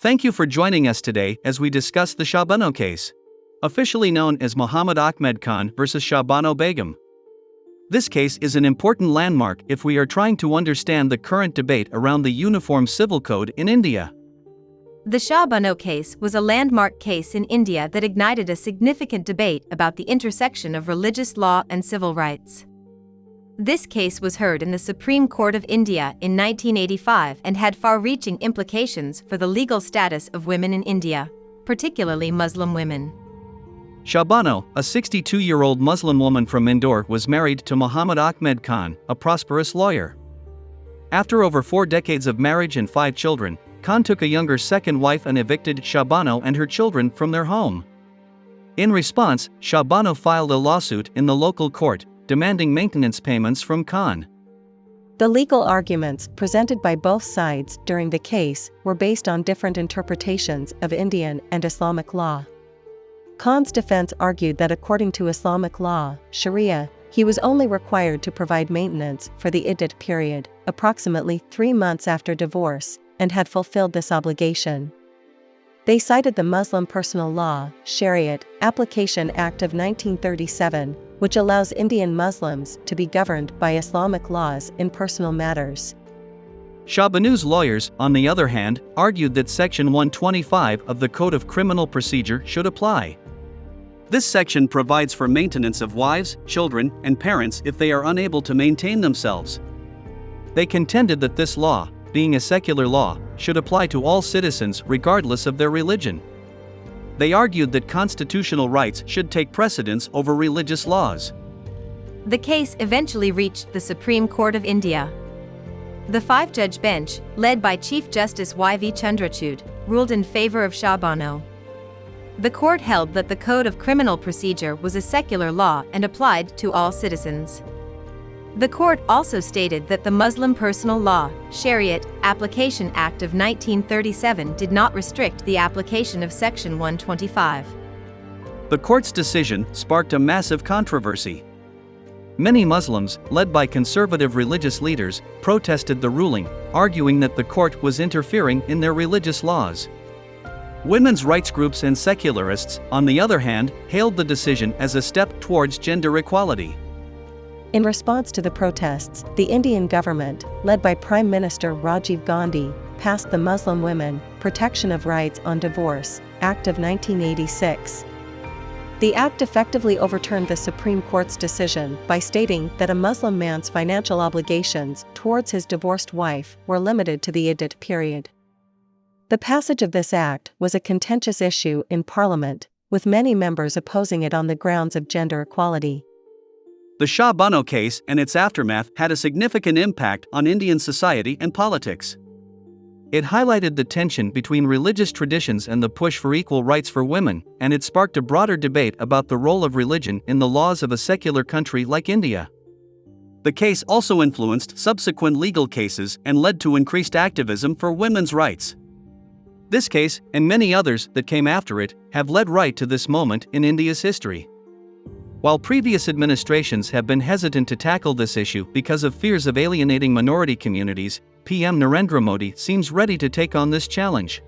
Thank you for joining us today as we discuss the Shah Bano case, officially known as Ahmed Khan versus Shah Bano Begum. This case is an important landmark if we are trying to understand the current debate around the Uniform Civil Code in India. The Shah Bano case was a landmark case in India that ignited a significant debate about the intersection of religious law and civil rights. This case was heard in the Supreme Court of India in 1985 and had far-reaching implications for the legal status of women in India, particularly Muslim women. Shah Bano, a 62-year-old Muslim woman from Indore, was married to Ahmed Khan, a prosperous lawyer. After over 4 decades of marriage and 5 children, Khan took a younger second wife and evicted Shah Bano and her children from their home. In response, Shah Bano filed a lawsuit in the local court, demanding maintenance payments from Khan. The legal arguments presented by both sides during the case were based on different interpretations of Indian and Islamic law. Khan's defense argued that according to Islamic law, Sharia, he was only required to provide maintenance for the iddat period, approximately 3 months after divorce, and had fulfilled this obligation. They cited the Muslim Personal Law, Shariat, Application Act of 1937, which allows Indian Muslims to be governed by Islamic laws in personal matters. Shah Bano's lawyers, on the other hand, argued that Section 125 of the Code of Criminal Procedure should apply. This section provides for maintenance of wives, children, and parents if they are unable to maintain themselves. They contended that this law, being a secular law, should apply to all citizens regardless of their religion. They argued that constitutional rights should take precedence over religious laws. The case eventually reached the Supreme Court of India. The 5-judge bench, led by Chief Justice Y.V. Chandrachud, ruled in favor of Shah Bano. The court held that the Code of Criminal Procedure was a secular law and applied to all citizens. The court also stated that the Muslim Personal Law, Shariat, Application Act of 1937 did not restrict the application of Section 125. The court's decision sparked a massive controversy. Many Muslims, led by conservative religious leaders, protested the ruling, arguing that the court was interfering in their religious laws. Women's rights groups and secularists, on the other hand, hailed the decision as a step towards gender equality. In response to the protests, the Indian government, led by Prime Minister Rajiv Gandhi, passed the Muslim Women Protection of Rights on Divorce Act of 1986. The act effectively overturned the Supreme Court's decision by stating that a Muslim man's financial obligations towards his divorced wife were limited to the iddat period. The passage of this act was a contentious issue in Parliament, with many members opposing it on the grounds of gender equality. The Shah Bano case and its aftermath had a significant impact on Indian society and politics. It highlighted the tension between religious traditions and the push for equal rights for women, and it sparked a broader debate about the role of religion in the laws of a secular country like India. The case also influenced subsequent legal cases and led to increased activism for women's rights. This case, and many others that came after it, have led right to this moment in India's history. While previous administrations have been hesitant to tackle this issue because of fears of alienating minority communities, PM Narendra Modi seems ready to take on this challenge.